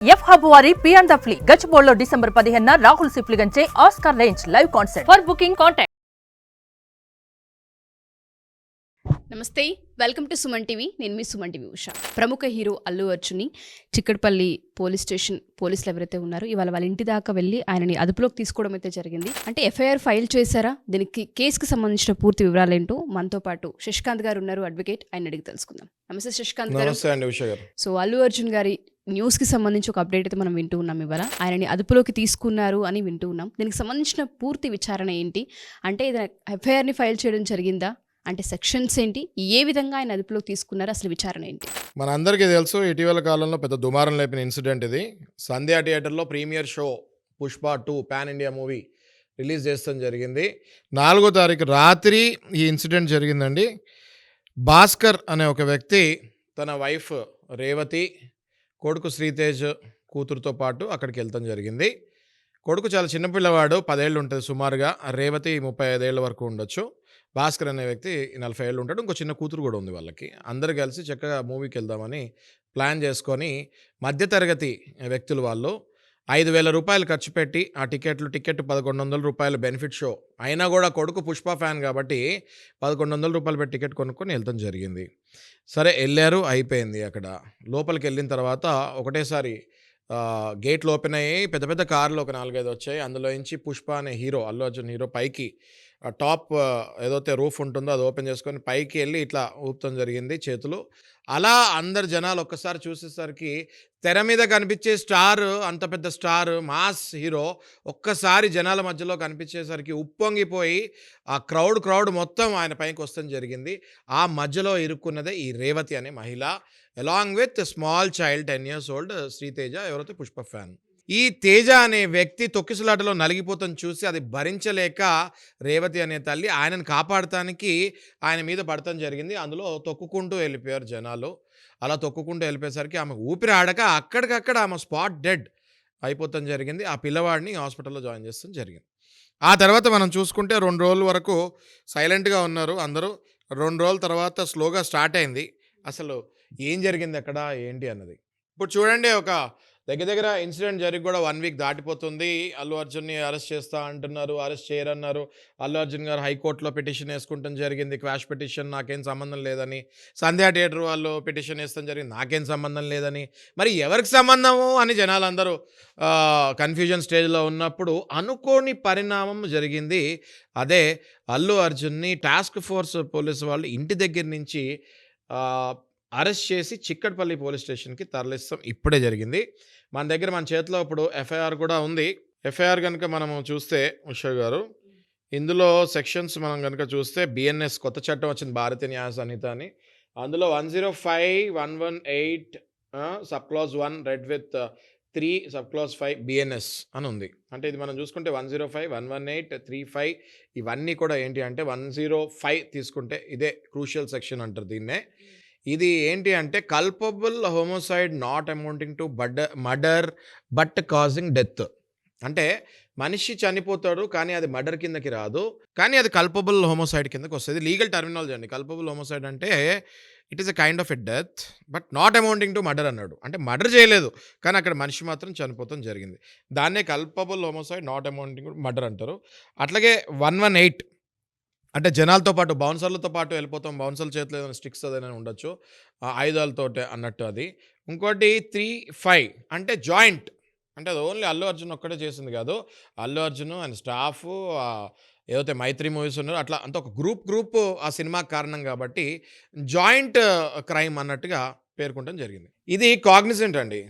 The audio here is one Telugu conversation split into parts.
ఎఫ్ హబ్ వారి పియాన్ ద ఫ్లీ గచ్చిబౌలిలో డిసెంబర్ 15న రాహుల్ సిప్లిగంచే Oscar range live concert. For booking contact. నమస్తే, వెల్కమ్ టు సుమన్ టీవీ. నేను మీ సుమన్ టీవీ ఉషా. ప్రముఖ హీరో అల్లు అర్జున్ని చిక్కడపల్లి పోలీస్ స్టేషన్ పోలీసులు ఎవరైతే ఉన్నారో ఇవాళ వాళ్ళ ఇంటి దాకా వెళ్ళి ఆయనని అదుపులోకి తీసుకోవడం అయితే జరిగింది. అంటే ఎఫ్ఐఆర్ ఫైల్ చేశారా, దీనికి కేసుకి సంబంధించిన పూర్తి వివరాలు ఏంటో మనతో పాటు శశికాంత్ గారు ఉన్నారు, అడ్వకేట్. ఆయన అడిగి తెలుసుకుందాం. నమస్తే శశికాంత్ గారు. నమస్తే అండి ఉషా గారు. సో అల్లు అర్జున్ గారి న్యూస్ కి సంబంధించి ఒక అప్డేట్ అయితే మనం వింటూ ఉన్నాం. ఇవాళ ఆయనని అదుపులోకి తీసుకున్నారు అని వింటూ ఉన్నాం. దీనికి సంబంధించిన పూర్తి విచారణ ఏంటి, అంటే ఇది ఎఫ్ఐఆర్ని ఫైల్ చేయడం జరిగిందా, అంటే సెక్షన్స్ ఏంటి, ఏ విధంగా ఆయన అదుపులోకి తీసుకున్నారు, అసలు విచారణ ఏంటి? మన అందరికీ తెలుసు, ఇటీవల కాలంలో పెద్ద దుమారం లేపిన ఇన్సిడెంట్ ఇది. సంధ్యా థియేటర్లో premiere show Pushpa 2 pan India movie release చేస్తాం జరిగింది. 4వ తారీఖు రాత్రి ఈ ఇన్సిడెంట్ జరిగిందండి. భాస్కర్ అనే ఒక వ్యక్తి తన వైఫ్ రేవతి, కొడుకు శ్రీతేజ్ కూతురుతో పాటు అక్కడికి వెళ్తాం జరిగింది. కొడుకు చాలా చిన్నపిల్లవాడు, 10 ఏళ్ళు ఉంటుంది సుమారుగా. రేవతి 35 ఏళ్ళ వరకు ఉండొచ్చు. భాస్కర్ అనే వ్యక్తి 40 ఏళ్ళు ఉంటాడు. ఇంకో చిన్న కూతురు కూడా ఉంది వాళ్ళకి. అందరు కలిసి చక్కగా మూవీకి వెళ్దామని ప్లాన్ చేసుకొని మధ్యతరగతి వ్యక్తులు వాళ్ళు 5,000 రూపాయలు ఖర్చు పెట్టి ఆ టికెట్ 1,100 రూపాయలు బెనిఫిట్ షో అయినా కూడా కొడుకు పుష్ప ఫ్యాన్ కాబట్టి 1,100 రూపాయలు పెట్టి టికెట్ కొనుక్కొని వెళ్తాం జరిగింది. సరే వెళ్ళారు, అయిపోయింది. అక్కడ లోపలికి వెళ్ళిన తర్వాత ఒకటేసారి గేట్లు ఓపెన్ అయ్యాయి. పెద్ద పెద్ద కార్లు ఒక 4-5 వచ్చాయి. అందులో నుంచి పుష్ప అనే హీరో, అల్లు అర్జున్ హీరో పైకి టాప్ ఏదైతే రూఫ్ ఉంటుందో అది ఓపెన్ చేసుకొని పైకి వెళ్ళి ఇట్లా ఊపడం జరిగింది చేతులు. అలా అందరు జనాలు ఒక్కసారి చూసేసరికి తెర మీద కనిపించే స్టార్, అంత పెద్ద స్టార్ మాస్ హీరో ఒక్కసారి జనాల మధ్యలో కనిపించేసరికి ఉప్పొంగిపోయి ఆ క్రౌడ్ మొత్తం ఆయన పైకి వస్తాం జరిగింది. ఆ మధ్యలో ఇరుక్కున్నదే ఈ రేవతి అనే మహిళ, along with small child 10 years old Sriteja, ఎవరైతే పుష్ప ఫ్యాన్. ఈ తేజ అనే వ్యక్తి తొక్కిసలాటలో నలిగిపోతాం చూసి అది భరించలేక రేవతి అనే తల్లి ఆయనను కాపాడటానికి ఆయన మీద పడతాం జరిగింది. అందులో తొక్కుకుంటూ వెళ్ళిపోయారు జనాలు. అలా తొక్కుకుంటూ వెళ్ళిపోయేసరికి ఆమె ఊపిరి ఆడక అక్కడికక్కడ ఆమె స్పాట్ డెడ్ అయిపోతాం జరిగింది. ఆ పిల్లవాడిని హాస్పిటల్లో జాయిన్ చేస్తాం జరిగింది. ఆ తర్వాత మనం చూసుకుంటే 2 రోజుల వరకు సైలెంట్గా ఉన్నారు అందరూ. 2 రోజుల తర్వాత స్లోగా స్టార్ట్ అయింది అసలు ఏం జరిగింది అక్కడ ఏంటి అన్నది. ఇప్పుడు చూడండి, ఒక దగ్గర ఇన్సిడెంట్ జరిగి కూడా 1 week దాటిపోతుంది. అల్లు అర్జున్ని అరెస్ట్ చేస్తా అంటున్నారు, అరెస్ట్ చేయరన్నారు. అల్లు అర్జున్ గారు హైకోర్టులో పిటిషన్ వేసుకుంటాం జరిగింది, క్వాష్ పిటిషన్, నాకేం సంబంధం లేదని. సంధ్యా థియేటర్ వాళ్ళు పిటిషన్ వేస్తాం జరిగింది, నాకేం సంబంధం లేదని. మరి ఎవరికి సంబంధము అని జనాలందరూ కన్ఫ్యూజన్ స్టేజ్లో ఉన్నప్పుడు అనుకోని పరిణామం జరిగింది. అదే అల్లు అర్జున్ని టాస్క్ ఫోర్స్ పోలీసు వాళ్ళు ఇంటి దగ్గర నుంచి అరెస్ట్ చేసి చిక్కడపల్లి పోలీస్ స్టేషన్కి తరలిస్తాం ఇప్పుడే జరిగింది. మన చేతిలో ఇప్పుడు ఎఫ్ఐఆర్ కూడా ఉంది. ఎఫ్ఐఆర్ కనుక మనము చూస్తే ఉషా గారు, ఇందులో సెక్షన్స్ మనం కనుక చూస్తే బిఎన్ఎస్ కొత్త చట్టం వచ్చింది, భారతీయ న్యాయ సంహిత అని. అందులో 105(118) sub clause 1 red with 3 sub clause 5 BNS అని ఉంది. అంటే ఇది మనం చూసుకుంటే 105, 118, 35 ఇవన్నీ కూడా ఏంటి అంటే 105 తీసుకుంటే ఇదే క్రూషియల్ సెక్షన్ అంటారు దీన్నే. ఇది ఏంటి అంటే culpable హోమోసైడ్ not amounting to murder but causing death. అంటే మనిషి చనిపోతాడు కానీ అది మర్డర్ కిందకి రాదు, కానీ అది కల్పబుల్ హోమోసైడ్ కిందకి వస్తుంది. లీగల్ టర్మినాలజీ అండి. కల్పబుల్ హోమోసైడ్ అంటే it is a kind of a death but not amounting to murder అన్నాడు. అంటే మర్డర్ చేయలేదు కానీ అక్కడ మనిషి మాత్రం చనిపోతాం జరిగింది. దాన్నే culpable హోమోసైడ్ not amounting to murder అంటారు. అట్లాగే 118 అంటే జనాలతో పాటు బౌన్సర్లతో పాటు వెళ్ళిపోతాం, బౌన్సర్ల చేతిలో ఏదైనా స్టిక్స్ అదైనా ఉండొచ్చు, ఆయుధాలతోటే అన్నట్టు అది. ఇంకోటి 35 అంటే జాయింట్, అంటే అది ఓన్లీ అల్లు అర్జున్ ఒక్కడే చేసింది కాదు. అల్లు అర్జున్ అండ్ స్టాఫ్ ఏదైతే మైత్రి మూవీస్ ఉన్నారో అట్లా అంత ఒక గ్రూప్ ఆ సినిమాకి కారణం కాబట్టి జాయింట్ క్రైమ్ అన్నట్టుగా పేర్కొనడం జరిగింది. ఇది కాగ్నిజెంట్ అండి.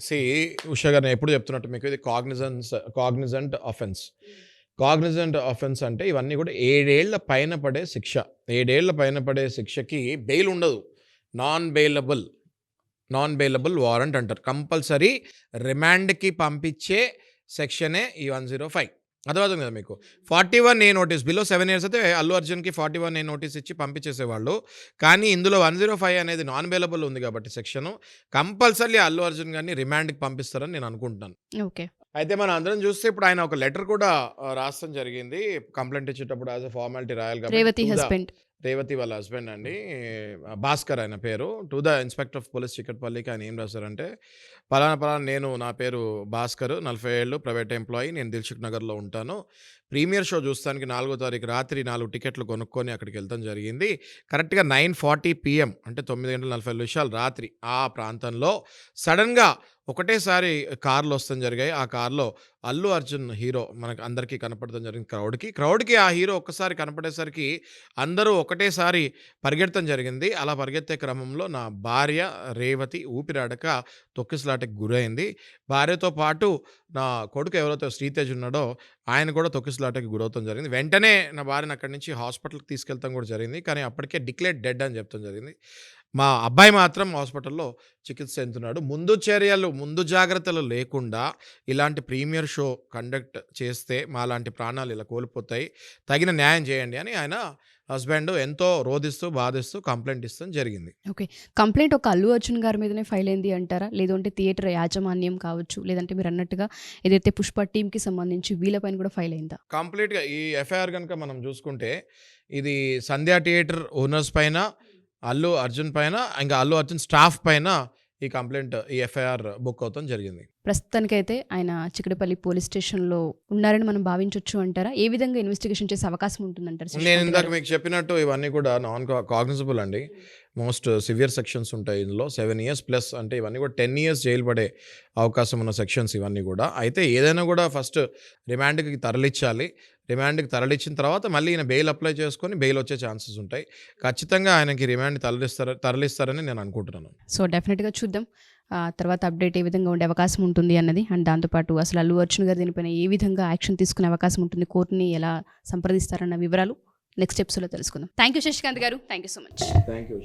ఉషా గారు ఎప్పుడు చెప్తున్నట్టు మీకు ఇది కాగ్నిజెంట్ ఆఫెన్స్. కాగ్నిజెంట్ ఆఫెన్స్ అంటే ఇవన్నీ కూడా 7 ఏళ్ల పైన పడే శిక్ష. 7 ఏళ్ల పైన పడే శిక్షకి బెయిల్ ఉండదు. నాన్ బెయిలబుల్ వారెంట్ అంటారు. కంపల్సరీ రిమాండ్కి పంపించే సెక్షనే ఈ 105. అర్థమవుతుంది కదా మీకు. 41A నోటీస్ బిలో 7 years అయితే అల్లు అర్జున్కి 41A నోటీస్ ఇచ్చి పంపించేసేవాళ్ళు. కానీ ఇందులో 105 అనేది నాన్ బెయిలబుల్ ఉంది కాబట్టి సెక్షను కంపల్సరీ అల్లు అర్జున్ గారిని రిమాండ్కి పంపిస్తారని నేను అనుకుంటున్నాను. ఓకే. అయితే మనం అందరం చూస్తే ఇప్పుడు ఆయన ఒక లెటర్ కూడా రాస్తాం జరిగింది. కంప్లైంట్ ఇచ్చేటప్పుడు యాజ్ ఎ ఫార్మాలిటీ రాయాలి రేవతి కాబట్టి హస్బెండ్ రేవతి వాళ్ళ హస్బెండ్ అండి, భాస్కర్ ఆయన పేరు. To the inspector of police చిక్కట్పల్లికి ఆయన ఏం రాశారంటే, పలానా నా పేరు భాస్కర్, 40 ఏళ్ళు, ప్రైవేట్ ఎంప్లాయీ, నేను దిల్సుఖ్ నగర్లో ఉంటాను. ప్రీమియర్ షో చూస్తానికి 4వ తారీఖు రాత్రి 4 టికెట్లు కొనుక్కొని అక్కడికి వెళ్తాం జరిగింది. కరెక్ట్గా 9:40 PM అంటే 9:40 రాత్రి ఆ ప్రాంతంలో సడన్గా ఒకటేసారి కార్లు వస్తాం జరిగాయి. ఆ కార్లో అల్లు అర్జున్ హీరో మనకు అందరికీ కనపడడం జరిగింది. క్రౌడ్కి ఆ హీరో ఒక్కసారి కనపడేసరికి అందరూ ఒకటేసారి పరిగెత్తడం జరిగింది. అలా పరిగెత్తే క్రమంలో నా భార్య రేవతి ఊపిరాడక తొక్కిసలాటకి గురైంది. భార్యతో పాటు నా కొడుకు ఎవరైతే శ్రీతేజ్ ఉన్నాడో ఆయన కూడా తొక్కిసలాటకి గురవుతాం జరిగింది. వెంటనే నా భార్యను అక్కడి నుంచి హాస్పిటల్కి తీసుకెళ్తాం కూడా జరిగింది. కానీ అప్పటికే డిక్లేర్డ్ డెడ్ అని చెప్తాం జరిగింది. మా అబ్బాయి మాత్రం హాస్పిటల్లో చికిత్స చెందుతున్నాడు. ముందు జాగ్రత్తలు లేకుండా ఇలాంటి ప్రీమియర్ షో కండక్ట్ చేస్తే మాలాంటి ప్రాణాలు ఇలా కోల్పోతాయి, తగిన న్యాయం చేయండి అని ఆయన హస్బెండ్ ఎంతో రోధిస్తూ బాధిస్తూ కంప్లైంట్ ఇస్తాం జరిగింది. ఓకే. కంప్లైంట్ ఒక అల్లు అర్జున్ గారి మీదనే ఫైల్ అయింది అంటారా? లేదంటే థియేటర్ యాజమాన్యం కావచ్చు, లేదంటే మీరు అన్నట్టుగా ఏదైతే పుష్ప టీంకి సంబంధించి వీళ్ళపైన కూడా ఫైల్ అయిందా? కంప్లీట్గా ఈ ఎఫ్ఐఆర్ కనుక మనం చూసుకుంటే ఇది సంధ్యా థియేటర్ ఓనర్స్ పైన, అల్లు అర్జున్ పైన, ఇంకా అల్లు అర్జున్ స్టాఫ్ పైన ఈ ఎఫ్ఐఆర్ బుక్ అవుతాం జరిగింది. ప్రస్తుతానికైతే ఆయన చిక్కడపల్లి పోలీస్ స్టేషన్లో ఉన్నారని మనం భావించవచ్చు అంటారా? ఏ విధంగా ఇన్వెస్టిగేషన్ చేసే అవకాశం ఉంటుందంటారు? నేను ఇందాక మీకు చెప్పినట్టు ఇవన్నీ కూడా నాన్ కాగ్నిజబుల్ అండి. మోస్ట్ సివియర్ సెక్షన్స్ ఉంటాయి ఇందులో. 7 years ప్లస్ అంటే ఇవన్నీ కూడా 10 years జైలు పడే అవకాశం ఉన్న సెక్షన్స్ ఇవన్నీ కూడా. అయితే ఏదైనా కూడా ఫస్ట్ రిమాండ్కి తరలించాలి. రిమాండ్కి తరలించిన తర్వాత మళ్ళీ ఈయన బెయిల్ అప్లై చేసుకొని బెయిల్ వచ్చే ఛాన్సెస్ ఉంటాయి. ఖచ్చితంగా ఆయనకి రిమాండ్ తరలిస్తారని నేను అనుకుంటున్నాను. సో డెఫినెట్గా చూద్దాం తర్వాత అప్డేట్ ఏ విధంగా ఉండే అవకాశం ఉంటుంది అన్నది. అండ్ దాంతోపాటు అసలు అల్లు అర్జున్ గారు దీనిపైన ఏ విధంగా యాక్షన్ తీసుకునే అవకాశం ఉంటుంది, కోర్టుని ఎలా సంప్రదిస్తారన్న వివరాలు నెక్స్ట్ ఎపిసోడ్లో తెలుసుకుందాం. థ్యాంక్ యూ శశికాంత్ గారు, thank you so much. Thank you.